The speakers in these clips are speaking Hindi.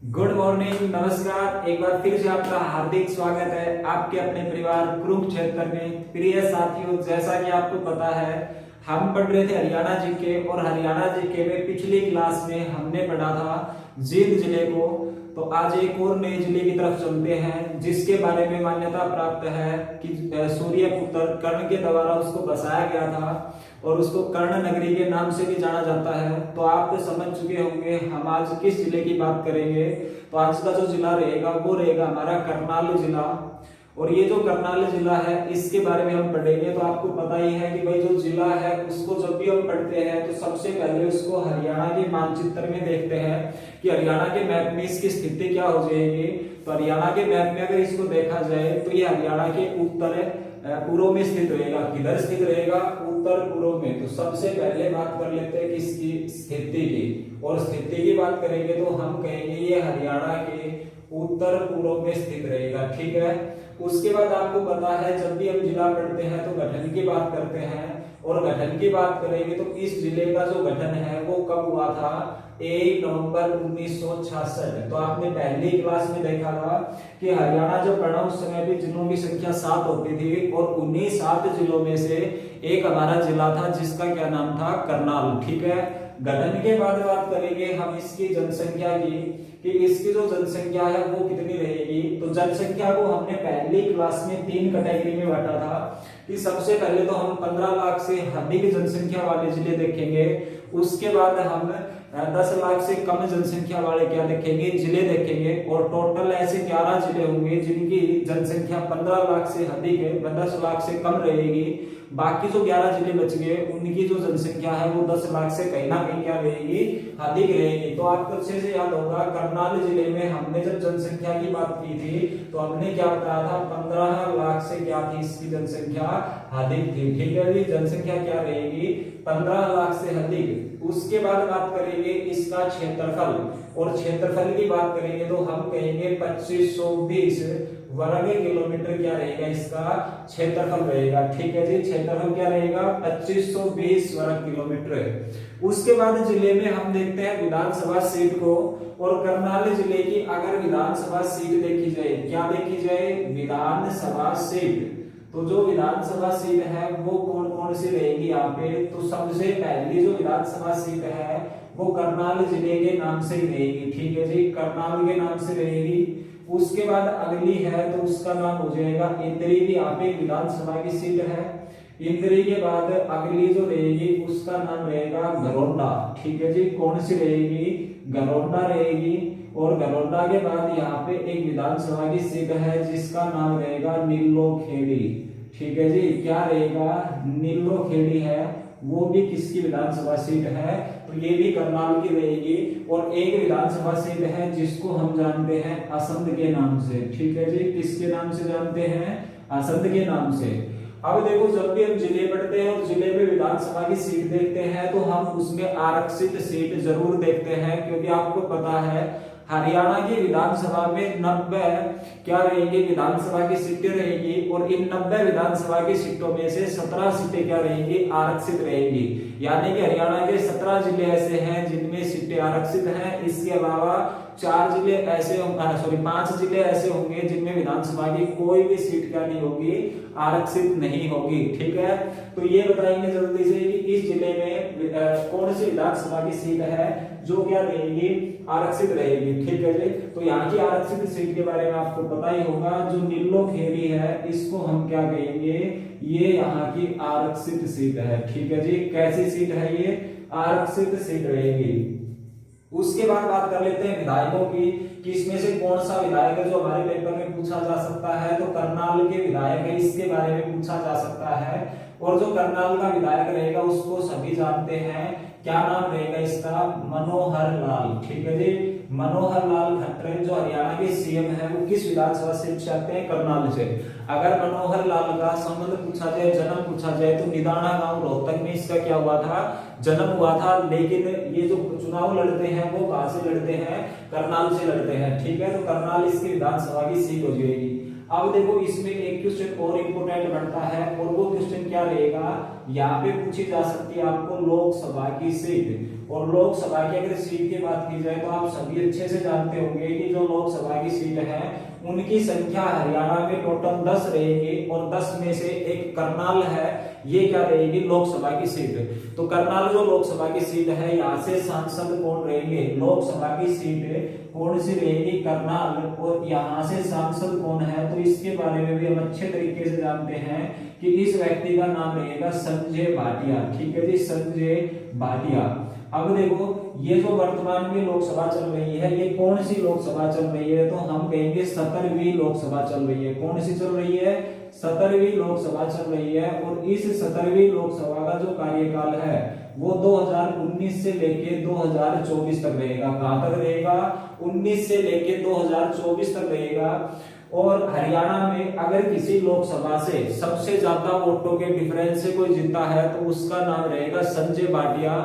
गुड मॉर्निंग, नमस्कार। एक बार फिर से आपका हार्दिक स्वागत है आपके अपने परिवार कुरुक्षेत्र में। प्रिय साथियों, जैसा कि आपको पता है हम पढ़ रहे थे हरियाणा जीके, और हरियाणा जीके में पिछली क्लास में हमने पढ़ा था जींद जिले को। तो आज एक और नए जिले की तरफ चलते हैं जिसके बारे में मान्यता प्राप्त है कि सूर्यपुत्र कर्ण के द्वारा उसको बसाया गया था और उसको कर्ण नगरी के नाम से भी जाना जाता है। तो आप तो समझ चुके होंगे हम आज किस जिले की बात करेंगे। तो आज का जो जिला रहेगा वो रहेगा हमारा करनाल जिला। और ये जो करनाल जिला है इसके बारे में हम पढ़ेंगे। तो आपको पता ही है कि भाई जो जिला है उसको जब भी हम पढ़ते हैं तो सबसे पहले उसको हरियाणा के मानचित्र में देखते हैं कि हरियाणा के मैप में इसकी स्थिति क्या हो जाएगी। तो हरियाणा के मैप में अगर इसको देखा जाए तो ये हरियाणा के उत्तर पूर्व में स्थित रहेगा। किधर स्थित रहेगा? उत्तर पूर्व में। तो सबसे पहले बात कर लेते हैं किसकी? स्थिति की। और स्थिति की बात करेंगे तो हम कहेंगे ये हरियाणा के उत्तर पूर्व में स्थित रहेगा। ठीक है। उसके बाद आपको पता है जब भी हम जिला पढ़ते हैं तो गठन की बात करते हैं, और गठन की बात करेंगे तो इस जिले का जो गठन है वो कब हुआ था? 1 नवंबर 1966। तो आपने पहली क्लास में देखा था कि हरियाणा जब पढ़ा उस समय भी जिलों की संख्या 7 होती थी, और उन्हीं 7 जिलों में से एक हमारा जिला था जिसका क्या नाम था? करनाल। ठीक है। गठन के बाद बात करेंगे हम इसकी जनसंख्या की कि इसकी जो जनसंख्या है वो कितनी रहेगी। तो जनसंख्या को हमने पहली क्लास में 3 कैटेगरी में बांटा था कि सबसे पहले तो हम 15 लाख से अधिक जनसंख्या वाले जिले देखेंगे। उसके बाद हम 10 लाख से कम जनसंख्या वाले क्या देखेंगे? जिले देखेंगे। और टोटल ऐसे 11 जिले होंगे जिनकी जनसंख्या 15 लाख से अधिक है, 10 लाख से कम रहेगी। बाकी जो 11 जिले बच गए उनकी जो जनसंख्या है वो 10 लाख से कहीं ना कहीं क्या रहेगी? अधिक रहेगी। तो आपको अच्छे से याद होगा करनाल जिले में हमने जब जनसंख्या की बात की थी तो हमने क्या बताया था? 15 लाख से क्या थी इसकी जनसंख्या? अधिक थी। ठीक है जी। जनसंख्या क्या रहेगी? 15 लाख से अधिक। उसके बाद बात करेंगे इसका क्षेत्रफल, और क्षेत्रफल की बात करेंगे तो हम कहेंगे 2520 वर्ग किलोमीटर क्या रहेगा? इसका क्षेत्रफल रहेगा। ठीक है जी। क्षेत्रफल क्या रहेगा? 2520 वर्ग किलोमीटर। उसके बाद जिले में हम देखते हैं विधानसभा सीट को, और करनाल जिले की अगर विधानसभा सीट देखी जाए, क्या देखी जाए? विधानसभा सीट। तो जो विधानसभा सीट है वो कौन कौन सी रहेगी यहाँ पे? तो सबसे पहली जो विधानसभा सीट है वो करनाल जिले के नाम से ही रहेगी। ठीक है जी। करनाल के नाम से रहेगी। उसके बाद अगली है तो उसका नाम हो जाएगा इंद्री भी यहाँ पे विधानसभा की सीट है। इंद्री के बाद अगली जो रहेगी उसका नाम रहेगा गरोंडा। ठीक है जी। कौन सी रहेगी? गरोंडा रहेगी। और गरोंडा के बाद यहाँ पे एक विधानसभा की सीट है जिसका नाम रहेगा नीलोखेड़ी। ठीक है जी। क्या रहेगा? नीलोखेड़ी है। वो भी किसकी विधानसभा सीट है? तो ये भी करनाल की रहेगी। और एक विधानसभा सीट है जिसको हम जानते हैं असंध के नाम से। ठीक है जी। किसके नाम से जानते हैं? असंध के नाम से। अब देखो जब भी हम जिले पढ़ते हैं और जिले में विधानसभा की सीट देखते हैं तो हम उसमें आरक्षित सीट जरूर देखते हैं, क्योंकि आपको पता है हरियाणा की विधानसभा में 90 क्या रहेगी? विधानसभा की सीटें रहेगी, और इन 90 विधानसभा की सीटों में से 17 सीटें क्या रहेंगी? आरक्षित रहेंगी। यानी कि हरियाणा के 17 जिले ऐसे हैं जिनमें सीटें आरक्षित हैं। इसके अलावा 5 जिले ऐसे होंगे जिनमें विधानसभा की कोई भी सीट क्या नहीं होगी? आरक्षित नहीं होगी। ठीक है। तो ये बताएंगे जल्दी से कि इस जिले में कौन सी विधानसभा की सीट है जो क्या रहेगी? आरक्षित रहेगी। ठीक है जी। तो यहाँ की आरक्षित सीट के बारे में आपको पता ही होगा। जो नीलोखेड़ी है इसको हम क्या कहेंगे? ये यहाँ की आरक्षित सीट है। ठीक है जी। कैसी सीट है ये? आरक्षित सीट रहेगी। उसके बाद बात कर लेते हैं विधायकों की कि इसमें से कौन सा विधायक है जो हमारे पेपर में पूछा जा सकता है। तो करनाल के विधायक है, इसके बारे में पूछा जा सकता है। और जो करनाल का विधायक रहेगा उसको सभी जानते हैं। क्या नाम रहेगा इसका? मनोहर लाल। ठीक है जी। मनोहर लाल खट्टर जो हरियाणा के सीएम है वो किस विधानसभा सीट से आते हैं? करनाल से। अगर मनोहर लाल का संबंध पूछा जाए, जन्म पूछा जाए, तो निदाना गांव रोहतक में इसका क्या हुआ था? जन्म हुआ था। लेकिन ये जो चुनाव लड़ते हैं वो कहां से लड़ते हैं? करनाल से लड़ते हैं। ठीक है। तो करनाल इसकी विधानसभा की सीट हो जाएगी। अब देखो इसमें एक क्वेश्चन और इम्पोर्टेंट बनता है, और वो क्वेश्चन क्या रहेगा, यहाँ पे पूछी जा सकती है आपको लोकसभा की सीट। और लोकसभा की अगर सीट की बात की जाए तो आप सभी अच्छे से जानते होंगे कि जो लोकसभा की सीट है उनकी संख्या हरियाणा में टोटल 10 रहेगी, और 10 में से एक करनाल है, ये क्या रहेगी, लोकसभा की सीट। तो करनाल जो लोकसभा की सीट है, यहाँ से सांसद कौन रहेंगे, लोकसभा की सीट कौन सी रहेगी, करनाल, और यहाँ से सांसद कौन है, तो इसके बारे में भी हम अच्छे तरीके से जानते हैं कि इस व्यक्ति का नाम रहेगा संजय भाटिया। ठीक है जी, संजय भाटिया। अब देखो ये जो वर्तमान में लोकसभा चल रही है, ये कौन सी लोकसभा चल रही है, तो हम कहेंगे 17वीं लोकसभा चल रही है। कौन सी चल रही है, 17वीं लोकसभा चल रही है। और इस 17वीं लोकसभा का जो कार्यकाल है वो 2019 से लेके 2024 तक रहेगा। कहां तक रहेगा, 19 से लेके 2024 तक रहेगा। और हरियाणा में अगर किसी लोकसभा से सबसे ज्यादा वोटों के डिफरेंस से कोई जीता है तो उसका नाम रहेगा संजय भाटिया।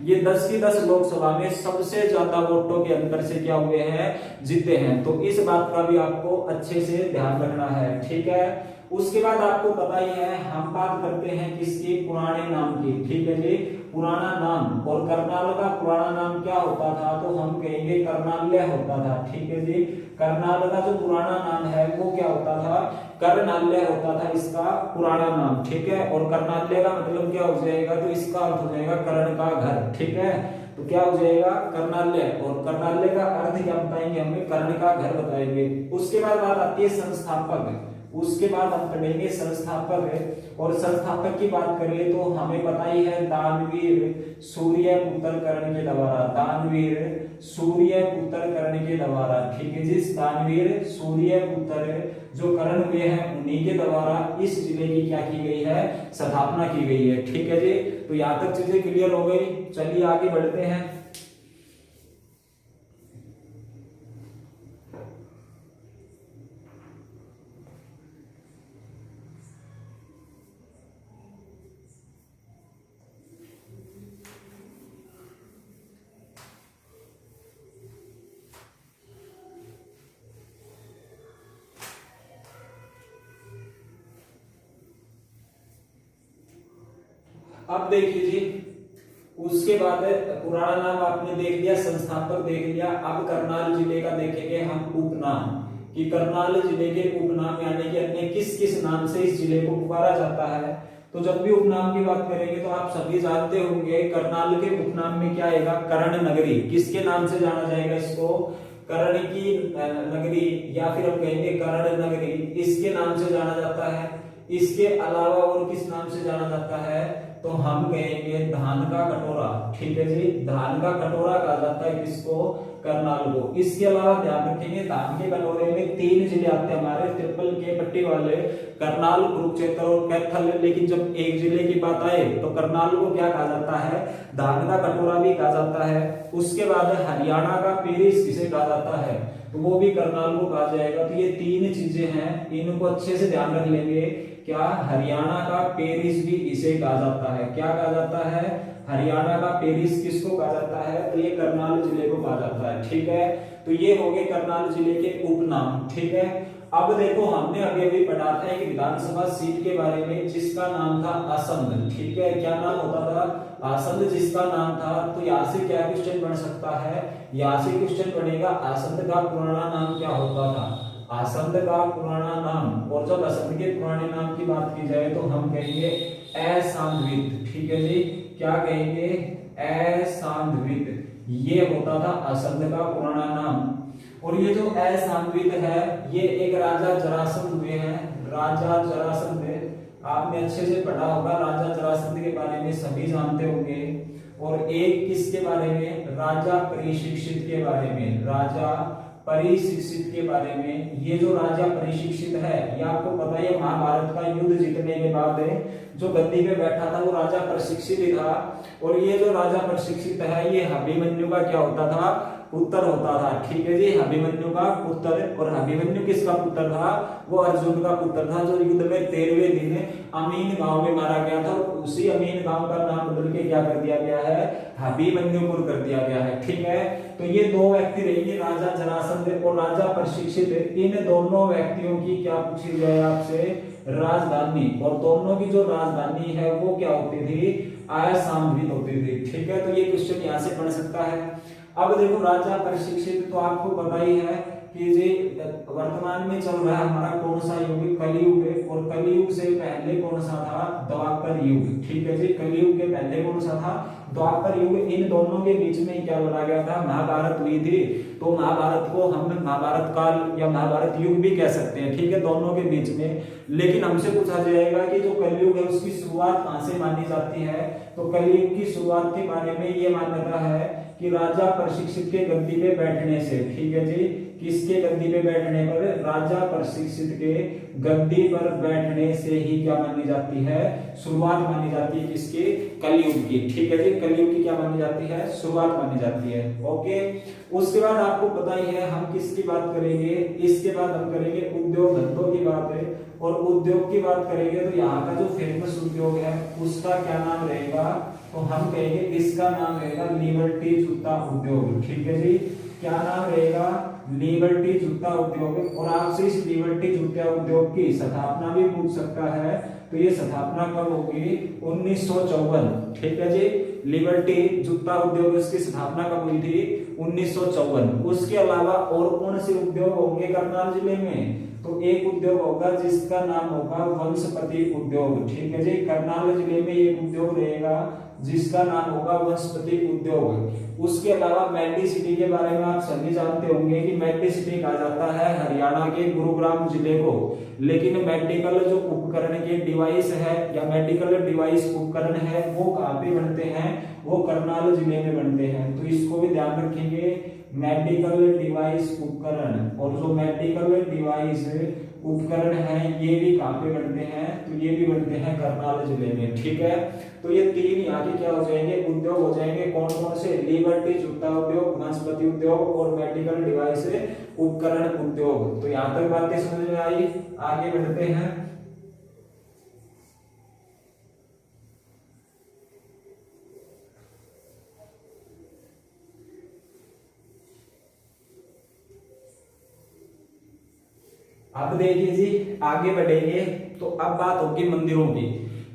ये 10 की 10 लोकसभा में सबसे ज्यादा वोटों के अंतर से क्या हुए हैं, जीते हैं। तो इस बात का भी आपको अच्छे से ध्यान रखना है। ठीक है, उसके बाद आपको पता ही है, हम बात करते हैं किसकी, पुराने नाम की। ठीक है जी, पुराना नाम। और करनाल का पुराना नाम क्या होता था, तो हम कहेंगे करनाल्य होता था। ठीक है जी, करनाल का जो पुराना नाम है वो क्या होता था, करनाल्य होता था इसका पुराना नाम। ठीक है, और करनाल्य का मतलब क्या हो जाएगा, तो इसका अर्थ हो जाएगा कर्ण का घर। ठीक है, तो क्या हो जाएगा, कर्णालय। और कर्णालय का अर्थ क्या बताएंगे, हमें कर्ण का घर बताएंगे। उसके बाद बात आती है संस्थापक। उसके बाद हम पढ़ेंगे संस्थापक। और संस्थापक की बात करें तो हमें पता ही है, दानवीर सूर्यपुत्र कर्ण के द्वारा, दानवीर सूर्यपुत्र कर्ण के द्वारा। ठीक है जी, दानवीर सूर्यपुत्र जो कर्ण हुए हैं उन्हीं के द्वारा इस जिले की क्या की गई है, स्थापना की गई है। ठीक है जी, तो यहां तक चीजें क्लियर हो गई। चलिए आगे बढ़ते हैं। अब देखिए जी, उसके बाद पुराना नाम आपने देख लिया, संस्थापक देख लिया। अब करनाल जिले का देखेंगे हम उपनाम, कि करनाल जिले के उपनाम यानी कि अन्य किस किस नाम से इस जिले को पुकारा जाता है। तो जब भी उपनाम की बात करेंगे तो आप सभी जानते होंगे करनाल के उपनाम में क्या आएगा, कर्ण नगरी। किसके नाम से जाना जाएगा इसको, कर्ण की नगरी, या फिर हम कहेंगे कर्ण नगरी, इसके नाम से जाना जाता है। इसके अलावा और किस नाम से जाना जाता है, तो हम कहेंगे धान का कटोरा। ठीक है जी, धान का कटोरा कहा जाता है किसको, करनाल को। इसके अलावा ध्यान रखेंगे धान के कटोरे में 3 जिले आते हैं हमारे, ट्रिपल के पट्टी वाले, करनाल, कुरुक्षेत्र और कैथल। लेकिन जब एक जिले की बात आए तो करनाल को क्या कहा जाता है, धान का कटोरा भी कहा जाता है। उसके बाद हरियाणा का पेरिस किसे कहा जाता है, तो वो भी करनाल को कहा जाएगा। तो ये 3 चीजें हैं, इनको अच्छे से ध्यान रख लेंगे। क्या, हरियाणा का पेरिस भी इसे कहा जाता है। क्या कहा जाता है, हरियाणा का पेरिस किसको कहा जाता है, तो ये करनाल जिले को कहा जाता है। ठीक है, तो ये हो गए करनाल जिले के उपनाम। ठीक है, अब देखो हमने अभी अभी पढ़ा था एक विधानसभा सीट के बारे में जिसका नाम था आसंद। ठीक है, क्या नाम होता था, आसंद जिसका नाम था। तो यहाँ से क्या क्वेश्चन बन सकता है, यहाँ से क्वेश्चन बनेगा आसंद का पुराना नाम क्या होता था, आसंद का पुराना नाम। और जब आसंद के पुराने नाम की बात की जाए तो हम कहेंगे असांध्वित। ठीक है जी, क्या कहेंगे, असांध्वित, ये होता था आसंद का पुराना नाम। और ये जो असांध्वित है ये एक राजा जरासंध हुए हैं, राजा जरासंध। आपने अच्छे से पढ़ा होगा, राजा जरासंध के बारे में सभी जानते होंगे। और एक किसके बारे में, राजा परिशिक्षित के बारे में, राजा परिशिक्षित के बारे में। ये जो राजा परिशिक्षित है, ये आपको पता है महाभारत का युद्ध जीतने के बाद जो गद्दी पे बैठा था वो राजा प्रशिक्षित था। और ये जो राजा प्रशिक्षित है ये अभिमन्यु का क्या होता था, पुत्र होता था, ठीक है जी, अभिमन्यु का पुत्र। और अभिमन्यु किसका पुत्र था? वो अर्जुन का पुत्र था, जो युद्ध में 13वें दिन अमीन गांव में मारा गया था। उसी अमीन गांव का नाम बदल के क्या कर दिया गया है? अभिमन्युपुर कर दिया गया है, ठीक है। तो ये दो व्यक्ति रहेंगे, राजा जरासंध और राजा प्रशिक्षित। इन दोनों व्यक्तियों की क्या पूछी जाए आपसे? राजधानी। और दोनों की जो राजधानी है वो क्या होती थी? आयासाम्बित होती थी, ठीक है। तो ये क्वेश्चन यहाँ से बन सकता है। अब देखो राजा प्रशिक्षित, तो आपको पता ही है कि जी वर्तमान में चल रहा है हमारा कौन सा युग? कलयुग है। और कलयुग से पहले कौन सा था? द्वापर युग, ठीक है जी। कलयुग के पहले कौन सा था? द्वापर युग। इन दोनों के बीच में क्या लड़ा गया था? महाभारत हुई थी। तो महाभारत को हम महाभारत काल या महाभारत युग भी कह सकते हैं, ठीक है, दोनों के बीच में। लेकिन हमसे पूछा जाएगा कि जो कलयुग है उसकी शुरुआत कहां से मानी जाती है? तो कलयुग की शुरुआत के बारे में ये मान्यता है कि राजा प्रशिक्षित के गद्दी पे बैठने से, ठीक है जी। किसके गद्दी पे बैठने पर? राजा प्रशिक्षित के गद्दी पर बैठने से ही क्या मानी जाती है? शुरुआत मानी जाती है किसकी? कलयुग की, ठीक है जी। कलयुग की क्या मानी जाती है? शुरुआत मानी जाती है, ओके। उसके बाद आपको पता ही है हम किसकी बात करेंगे? इसके बाद हम करेंगे उद्योग धंधों की बात है। और उद्योग की बात करेंगे तो यहाँ का जो फेमस उद्योग है उसका क्या नाम रहेगा? तो हम कहेंगे इसका नाम रहेगा लिबर्टी जूता उद्योग, ठीक है जी। क्या नाम रहेगा? लिबर्टी जूता उद्योग। और आपसे इस लिबर्टी जूता उद्योग की स्थापना भी पूछ सकता है। तो ये स्थापना कब होगी? 1954, ठीक है जी। लिबर्टी जूता उद्योग इसकी स्थापना कब हुई थी? 1954। उसके अलावा और कौन से उद्योग होंगे करनाल जिले में? तो एक उद्योग होगा जिसका नाम होगा वंशपति उद्योग, ठीक है जी। करनाल जिले में एक उद्योग रहेगा जिसका नाम होगा वंशपति उद्योग। उसके अलावा मेडी सिटी के बारे में आप सभी जानते होंगे कि मेडी सिटी कहा जाता है हरियाणा के गुरुग्राम जिले को। लेकिन मेडिकल जो उपकरण के डिवाइस है या मेडिकल डिवाइस उपकरण है वो कहाँ पे बनते हैं? वो करनाल जिले में बनते हैं। तो इसको भी ध्यान रखेंगे, मेडिकल डिवाइस उपकरण। और जो मेडिकल डिवाइस उपकरण है ये भी कहाँ पे बनते हैं? तो ये भी बनते हैं करनाल जिले में, ठीक है। तो ये तीन यहाँ के क्या हो जाएंगे? उद्योग हो जाएंगे। कौन कौन से? लिबर्टी जूता उद्योग, वनस्पति उद्योग और मेडिकल डिवाइस उपकरण उद्योग। तो यहाँ तक बातें समझ में आई? आगे बढ़ते हैं। अब देखिए जी आगे बढ़ेंगे तो अब बात होगी मंदिरों की।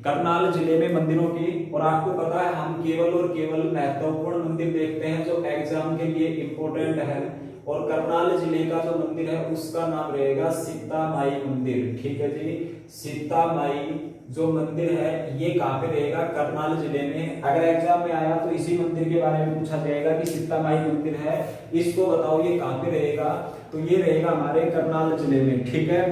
करनाल जिले में मंदिरों की। और आपको पता है हम केवल और केवल महत्वपूर्ण मंदिर देखते हैं जो एग्जाम के लिए इंपॉर्टेंट है। और करनाल जिले का जो मंदिर है उसका नाम रहेगा सीता माई मंदिर, ठीक है जी। सीता माई जो मंदिर है ये कहाँ पे रहेगा? करनाल जिले में। अगर एग्जाम में आया तो इसी मंदिर के बारे में पूछा जाएगा कि सीता माई मंदिर है, इसको बताओ ये कहाँ पे रहेगा? तो ये रहेगा हमारे करनाल जिले में, ठीक है।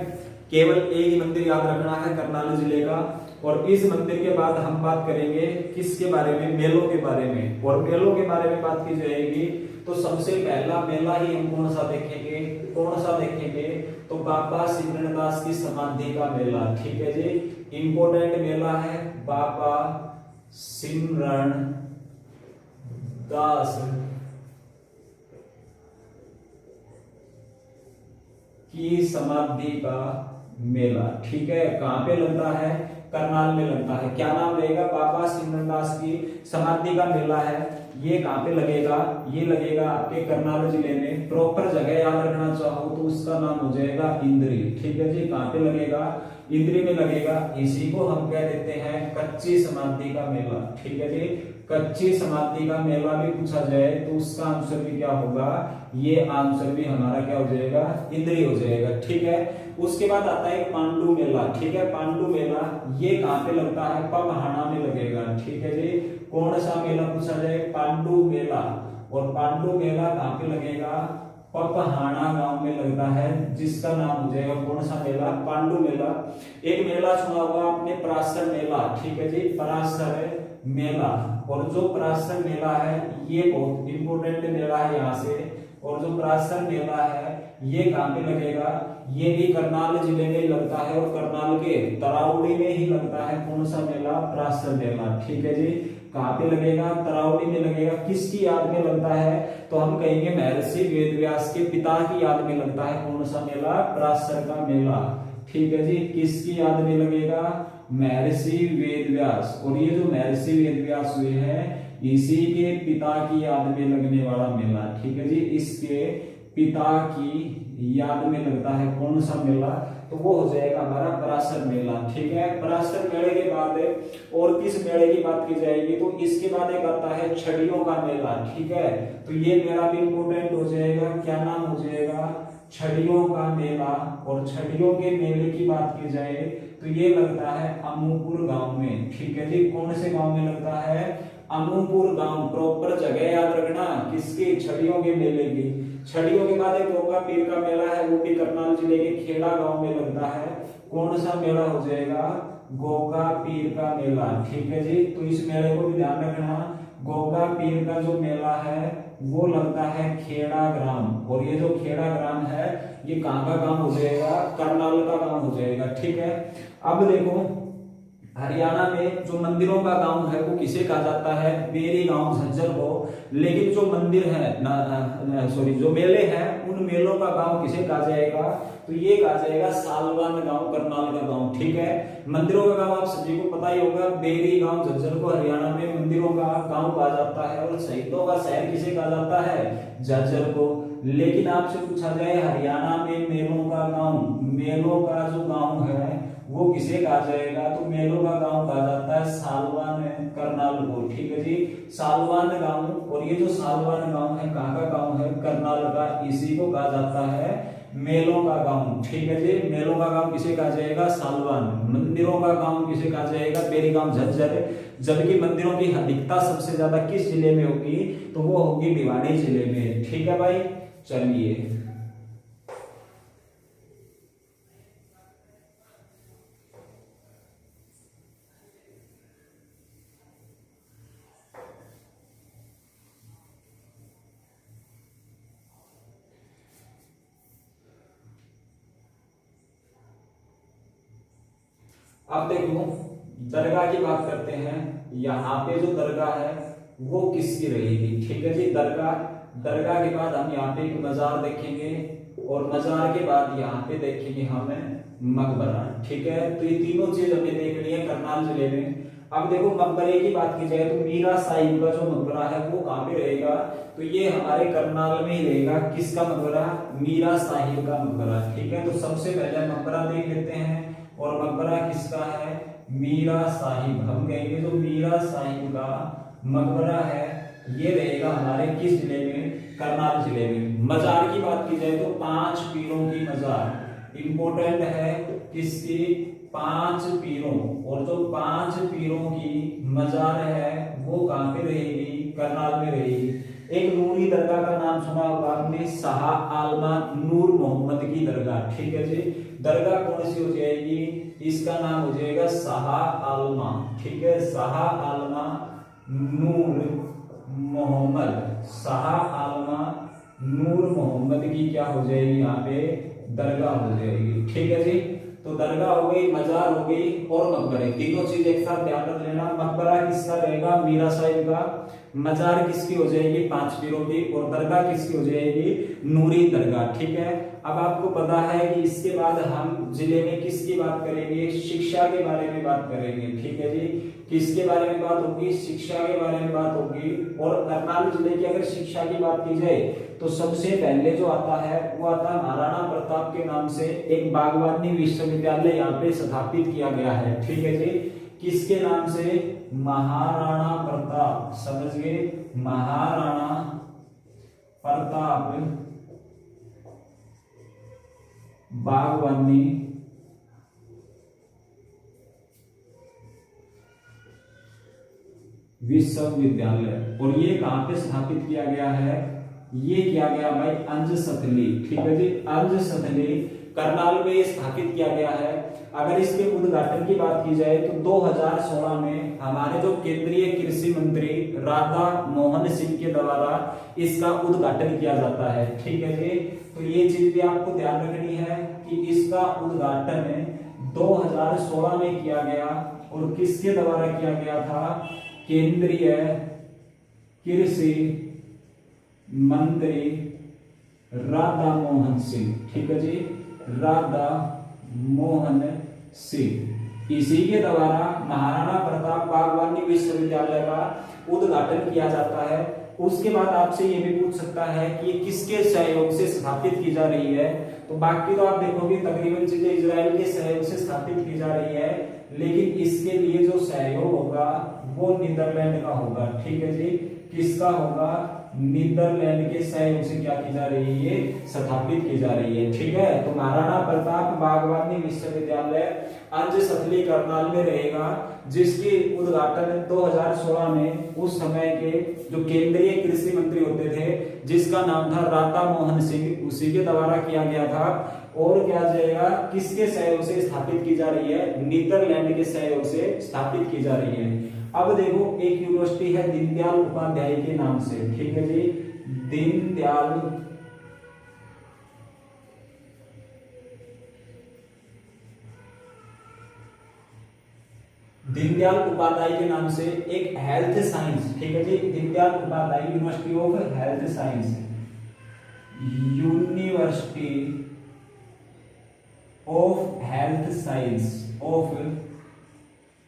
केवल एक ही मंदिर याद रखना है करनाल जिले का। और इस मंदिर के बाद हम बात करेंगे किसके बारे में? मेलों के बारे में। और मेलों के बारे में बात की जाएगी तो सबसे पहला मेला ही हम कौन सा देखेंगे? कौन सा देखेंगे? तो बाबा सिमरनदास की समाधि का मेला, ठीक है जी। इंपोर्टेंट मेला है बाबा सिमरन दास की समाधि का मेला, ठीक है। कहां पे लगता है? करनाल में लगता है। क्या नाम रहेगा? बाबा सिमरनदास की समाधि का मेला है। ये कहां पे लगेगा? ये लगेगा आपके करनाल जिले में। प्रॉपर जगह याद रखना चाहो तो उसका नाम हो जाएगा इंद्री, ठीक है जी। कहां पे लगेगा? इंद्री में लगेगा। इसी को हम कह देते हैं कच्ची समाधि का मेला, ठीक है जी। कच्ची समाधि का मेला भी पूछा जाए तो उसका आंसर भी क्या होगा? ये आंसर भी हमारा क्या हो जाएगा? इंद्री हो जाएगा, ठीक है। उसके बाद आता है पांडु मेला, ठीक है। पांडु मेला ये कहां पे लगता है? पवहाना में लगेगा, ठीक है जी। कौन सा मेला पूछा जाए? पांडु मेला। और पांडु मेला कहां पे लगेगा? पपहाना गांव में लगता है, जिसका नाम हो जाएगा कौन सा मेला? पांडु मेला। एक मेला सुना होगा आपने पराशर मेला, ठीक है जी। पराशर मेला। और जो पराशर मेला है ये बहुत इंपोर्टेंट मेला है यहाँ से। और जो पराशर मेला है ये कहां पे लगेगा? ये भी करनाल जिले में लगता है। और करनाल के तरावड़ी में ही लगता है कौन सा मेला? पराशर मेला, ठीक है जी। कहाँ पे लगेगा, तरावड़ी में लगेगा। किसकी याद में लगता है, तो हम कहेंगे महर्षि वेदव्यास के पिता की याद में लगता है। कौन सा मेला, पराशर का मेला। ठीक है जी, किसकी याद में लगेगा, महर्षि वेदव्यास। और ये जो महर्षि वेदव्यास हुए हैं इसी के पिता की याद में लगने वाला मेला। ठीक है जी, इसके पिता की याद में लगता है कौन सा मेला, तो वो हो जाएगा हमारा पराशर मेला। ठीक है, पराशर मेले के बाद और किस मेले की बात की जाएगी, तो इसके बाद एक आता है छड़ियों का मेला। ठीक है, तो ये मेला भी इंपोर्टेंट हो जाएगा। क्या नाम हो जाएगा, छड़ियों का मेला। और छड़ियों के मेले की बात की जाए तो ये लगता है अमूपुर गांव में। ठीक है जी, कौन से गांव में लगता है, अमूपुर गांव। प्रॉपर जगह याद रखना किसकी, छड़ियों के मेले की। छड़ियों के बाद एक गोगा पीर का मेला है, वो भी करनाल जिले के खेड़ा गांव में लगता है। कौन सा मेला हो जाएगा, गोगा पीर का मेला। ठीक है जी, तो इस मेले को भी ध्यान रखना। गोगा पीर का जो मेला है वो लगता है खेड़ा ग्राम। और ये जो खेड़ा ग्राम है ये कहाँ का गांव हो जाएगा, करनाल का गांव हो जाएगा। ठीक है, अब देखो हरियाणा में जो मंदिरों का गांव है वो किसे कहा जाता है, बेरी गांव, झज्जर को। लेकिन जो मंदिर है सॉरी जो मेले हैं उन मेलों का गांव किसे कहा जाएगा, तो ये कहा जाएगा सालवान गांव, करनाल का गांव। ठीक है, मंदिरों का गांव आप सभी को पता ही होगा, बेरी गांव झज्जर को हरियाणा में मंदिरों का गांव कहा जाता है। और शहीदों का शहर किसे कहा जाता है, झज्जर को। लेकिन आपसे पूछा जाए हरियाणा में मेलों का गांव, मेलों का जो गांव है वो किसे कहा जाएगा, तो मेलों का गांव कहा जाता है सालवान करनाल को। ठीक है जी, सालवान गांव। और ये जो सालवान गांव है कहाँ का गांव है, करनाल का, इसी को कहा जाता है मेलों का गांव। ठीक है जी, मेलों का गांव किसे कहा जाएगा, सालवान। मंदिरों का गांव किसे कहा जाएगा, बेरी गांव, झज्जर। जबकि मंदिरों की अधिकता सबसे ज्यादा किस जिले में होगी, तो वो होगी भिवाड़ी जिले में। ठीक है भाई, चलिए अब देखो दरगाह की बात करते हैं। यहाँ पे जो दरगाह है वो किसकी रहेगी। ठीक है जी, दरगाह के बाद हम यहाँ पे एक मजार देखेंगे और मजार के बाद यहाँ पे देखेंगे हम मकबरा। ठीक है, तो ये तीनों चीज हमें देखनी है करनाल जिले में। अब देखो मकबरे की बात की जाए तो मीरा साहिब का जो मकबरा है वो कहाँ पे रहेगा, तो ये हमारे करनाल में ही रहेगा। किसका मकबरा, मीरा साहिब का मकबरा। ठीक है, तो सबसे पहले मकबरा देख लेते हैं। और मकबरा किसका है, मीरा साहिब। हम कहेंगे जो मीरा साहिब का मकबरा है ये रहेगा हमारे किस जिले में, करनाल जिले में। मजार की बात की जाए तो 5 पीरों की मजार इंपोर्टेंट है। किसकी, 5 पीरों। और जो 5 पीरों की मजार है वो कहाँ पे रहेगी, करनाल में रहेगी। एक नूरी दरगाह का नाम सुना होगा आपने, शाह आलमा नूर मोहम्मद की दरगाह। ठीक है जी, दरगाह कौन सी हो जाएगी, इसका नाम हो जाएगा शाह आलमा। ठीक है, शाह आलमा नूर मोहम्मद, शाह आलमा नूर मोहम्मद की क्या हो जाएगी, यहाँ पे दरगाह हो जाएगी। ठीक है जी, तो दरगाह हो गई, मजार हो गई और मकबरे, तीनों चीज एक साथ ध्यान रख लेना। मकबरा किसका रहेगा, मीरा साहिब का। मजार किसकी हो जाएगी, 5 पीरों की। और दरगाह किसकी हो जाएगी, नूरी दरगाह। ठीक है, अब आपको पता है कि इसके बाद हम जिले में किसकी बात करेंगे, शिक्षा के बारे में बात करेंगे। ठीक है जी, किसके बारे में बात होगी, शिक्षा के बारे में बात होगी। और करनाल जिले की अगर शिक्षा की बात की जाए तो सबसे पहले जो आता है वो आता है महाराणा प्रताप के नाम से एक बागवानी विश्वविद्यालय यहाँ पे स्थापित किया गया है। ठीक है जी, किसके नाम से, महाराणा प्रताप। समझ गए, महाराणा प्रताप बागवानी विश्वविद्यालय। और ये कहां पे स्थापित किया गया है, ये किया गया भाई अंजसथली। ठीक है जी, अंजसथली करनाल में स्थापित किया गया है। अगर इसके उद्घाटन की बात की जाए तो 2016 में हमारे जो केंद्रीय कृषि मंत्री राधा मोहन सिंह के द्वारा इसका उद्घाटन किया जाता है। ठीक है जी, तो ये चीज भी आपको ध्यान रखनी है कि इसका उद्घाटन 2016 में किया गया। और किसके द्वारा किया गया था, केंद्रीय कृषि मंत्री राधा मोहन सिंह। ठीक है जी, राधा मोहन सिंह। इसी के द्वारा महाराणा प्रताप बागवानी विश्वविद्यालय का उद्घाटन किया जाता है। उसके बाद आपसे ये भी पूछ सकता है कि ये किसके सहयोग से स्थापित की जा रही है। तो बाकी तो आप देखोगे तकरीबन चीजें इजराइल के सहयोग से स्थापित की जा रही है, लेकिन इसके लिए जो सहयोग होगा वो नीदरलैंड का होगा। ठीक है जी, किसका होगा? नीदरलैंड के सहयोग से क्या की जा रही है? स्थापित की जा रही है। ठीक है, तो महाराणा प्रताप बागवानी विश्वविद्यालय अंजसथली करनाल में रहेगा, जिसकी उद्घाटन 2016 में उस समय के जो केंद्रीय कृषि मंत्री होते थे, जिसका नाम था राधा मोहन सिंह, उसी के द्वारा किया गया था। और क्या जाएगा, किसके सहयोग से स्थापित की जा रही है? नीदरलैंड के सहयोग से स्थापित की जा रही है। अब देखो, एक यूनिवर्सिटी है दीनदयाल उपाध्याय के नाम से। ठीक है जी, दीनदयाल उपाध्याय के नाम से एक हेल्थ साइंस। ठीक है जी, Deendayal Upadhyay university of health science, university of health science, of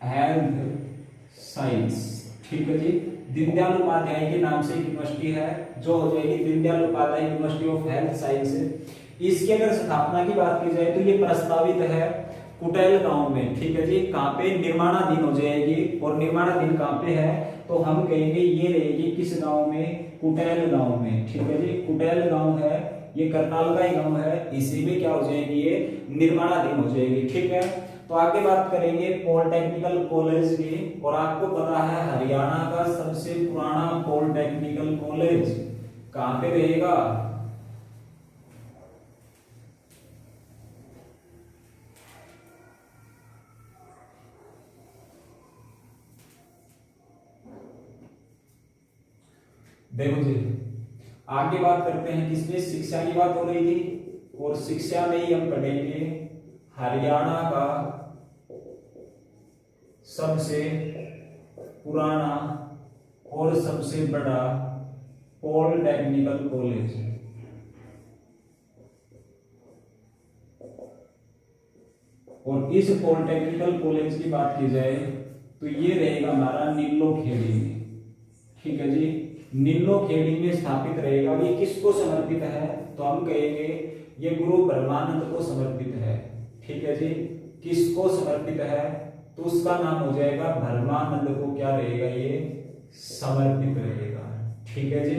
health science. ठीक है जी, दीनदयाल उपाध्याय के नाम से यूनिवर्सिटी है, जो हो जाएगी Deendayal Upadhyay university of health science. इसकी अगर स्थापना की बात की जाए तो ये प्रस्तावित है कुटेल गांव में। ठीक है जी, कहां पे? निर्माणाधीन हो जाएगी। और निर्माणाधीन कहां पे है? तो हम कहेंगे ये रहेगी किस गांव में? कुटेल गांव में। ठीक है जी, कुटेल गांव है, ये करनाल का ही गांव है, इसी में क्या हो जाएगी? ये निर्माणाधीन हो जाएगी। ठीक है, तो आगे बात करेंगे पॉलिटेक्निकल कॉलेज की। और आपको पता है हरियाणा का सबसे पुराना पॉलिटेक्निकल कॉलेज कहां पे रहेगा? देखो जी, आगे बात करते हैं किसमें? शिक्षा की बात हो रही थी, और शिक्षा में ही हम पढ़ेंगे हरियाणा का सबसे पुराना और सबसे बड़ा पॉलिटेक्निकल कॉलेज। और इस पॉलिटेक्निकल कॉलेज की बात की जाए तो ये रहेगा हमारा नीलोखेड़ी में। ठीक है जी, नीलोखेड़ी में स्थापित रहेगा। ये किसको समर्पित है? तो हम कहेंगे ये गुरु ब्रह्मानंद को समर्पित है। ठीक है जी, किसको समर्पित है? तो उसका नाम हो जाएगा ब्रह्मानंद को क्या रहेगा? ये समर्पित रहेगा। ठीक है जी,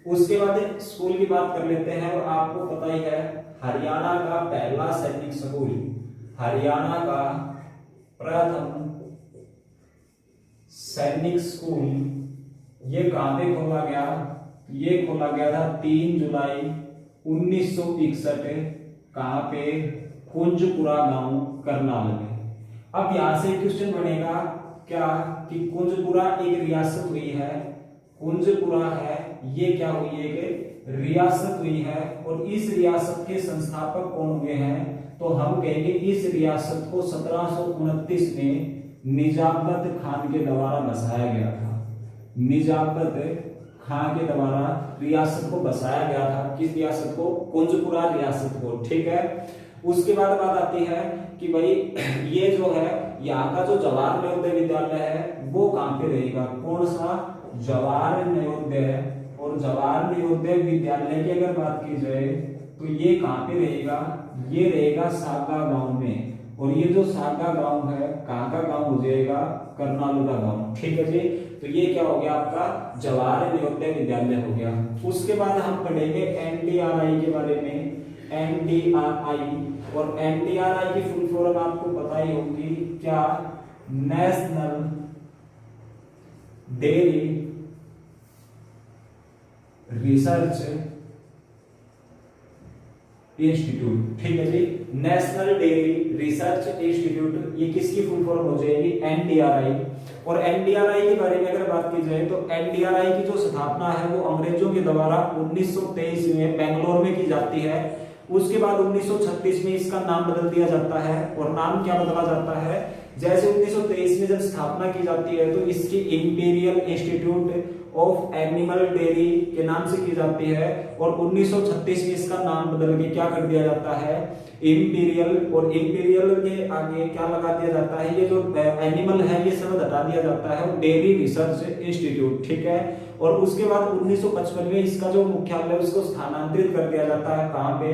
उसके बाद स्कूल की बात कर लेते हैं। और आपको पता ही है हरियाणा का पहला सैनिक स्कूल, हरियाणा का प्रथम सैनिक स्कूल ये कहां पे खोला गया? ये खोला गया था 3 जुलाई 1961। कहां पे? कुंजपुरा गांव, करनाल में। अब यहां से क्वेश्चन बनेगा क्या कि कुंजपुरा एक रियासत हुई है, कुंजपुरा है ये क्या हुई है? एक रियासत हुई है। और इस रियासत के संस्थापक कौन हुए हैं? तो हम कहेंगे इस रियासत को 1729 में निजामत खान के द्वारा बसाया गया था। निजामत खान के द्वारा रियासत को बसाया गया था। किस रियासत को? कुंजपुरा रियासत को। ठीक है, उसके बाद बात आती है कि भाई ये जो है यहाँ का जो जवाहर नवोदय विद्यालय है वो कहां पे रहेगा? कौन सा? जवाहर नवोदय। और जवाहर नवोदय विद्यालय की अगर बात की जाए तो ये कहां पे रहेगा? ये रहेगा सागा गांव में। और ये जो सागा गांव है कहां का गांव हो जाएगा? करनाल का गांव। ठीक है जी, तो ये क्या हो गया? आपका जवाहर नवोदय विद्यालय हो गया। उसके बाद हम पढ़ेंगे एनडीआरआई के बारे में। एनडीआरआई, और एनडीआरआई की फुल फॉर्म आपको पता ही होगी क्या? National dairy research institute. ठीक है जी, नेशनल डेयरी रिसर्च इंस्टीट्यूट, ये किसकी फुल फॉर्म हो जाएगी? एनडीआरआई। और एनडीआरआई के बारे में अगर बात की जाए तो एनडीआरआई की जो स्थापना है वो अंग्रेजों के द्वारा 1923 में बेंगलोर में की जाती है। उसके बाद 1936 में इसका नाम बदल दिया जाता है। और नाम क्या बदला जाता है? जैसे 1923 में जब स्थापना की जाती है तो इसकी imperial institute of animal dairy के नाम से की जाती है, और 1936 में इसका नाम बदल के क्या कर दिया जाता है, इंपीरियल, और इंपीरियल के आगे क्या लगा दिया जाता है, ये जो एनिमल है ये सब हटा दिया जाता है, डेयरी रिसर्च इंस्टीट्यूट, ठीक है। और उसके बाद 1955 में इसका जो मुख्यालय उसको स्थानांतरित कर दिया जाता है, कहां पे,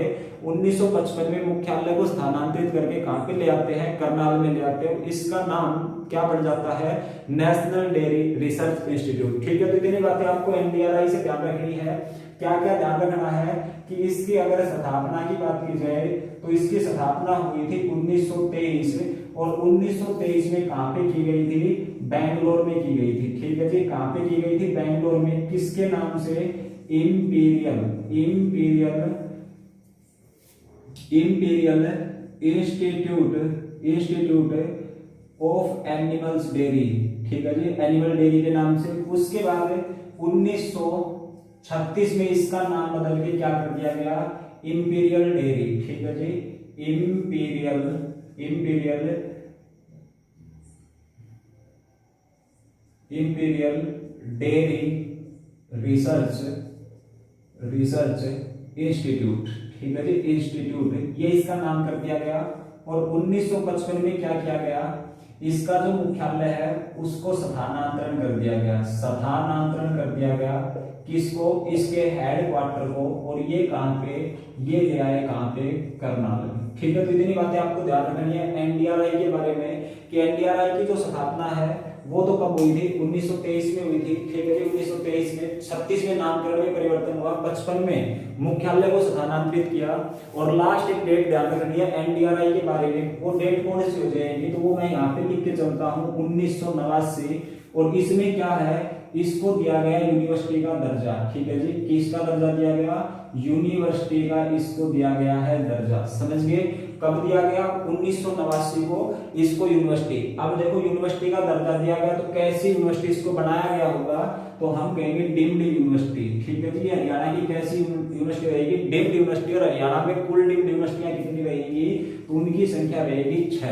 1955 में मुख्यालय को स्थानांतरित करके कहां पे ले आते हैं, करनाल में ले आते हैं। इसका नाम क्या बन जाता है, नेशनल डेयरी रिसर्च इंस्टीट्यूट, ठीक है। तो इतनी बातें आपको एनडीआरआई से ध्यान रखनी है। क्या क्या ध्यान रखना है कि इसकी अगर स्थापना की बात की जाए तो इसकी स्थापना हुई थी 1923, और 1923 में कहां पे की गई थी, बेंगलोर में की गई थी, ठीक है जी। कहां पे की गई थी, बेंगलोर में, किसके नाम से, imperial institute of animals dairy, ठीक है जी, एनिमल डेयरी के नाम से। उसके बाद 1936 में इसका नाम बदल के क्या कर दिया गया, इंपीरियल डेयरी, ठीक है जी, इंपीरियल डेयरी रिसर्च इंस्टीट्यूट, ठीक है जी, इंस्टीट्यूट, ये इसका नाम कर दिया गया। और 1955 में क्या किया गया, इसका जो मुख्यालय है उसको स्थानांतरण कर दिया गया, किसको, इसके हेडक्वार्टर को, और ये कहां पे, ये ले आए कहां पे, करनाल, ठीक है। तो इतनी बातें आपको ध्यान रखनी है एनडीआरआई के बारे में कि एनडीआरआई की जो स्थापना है वो तो कब हुई थी, 1923 में हुई थी, ठीक है जी। 1923 में, 36 में नामकरण में परिवर्तन हुआ, 55 में मुख्यालय को स्थानांतरित किया, और लास्ट एक डेट ध्यान रखनी है एनडीआरआई के बारे में, वो डेट कौन सी हो जाएगी, तो वो मैं यहाँ पे लिख के चलता हूँ, 1989। और इसमें क्या है, इसको दिया गया यूनिवर्सिटी का दर्जा, ठीक है जी, किसका दर्जा दिया गया, यूनिवर्सिटी का इसको दिया गया है दर्जा, समझ गए। कब दिया गया, 1989 को इसको यूनिवर्सिटी। अब देखो यूनिवर्सिटी का दर्जा दिया गया तो कैसी यूनिवर्सिटी इसको बनाया गया होगा, तो हम कहेंगे डीम्ड यूनिवर्सिटी, ठीक है जी। हरियाणा की कैसी यूनिवर्सिटी रहेगी, डीम्ड यूनिवर्सिटी, और हरियाणा में कुल डीम्ड यूनिवर्सिटियां कितनी रहेगी, तो उनकी संख्या रहेगी 6।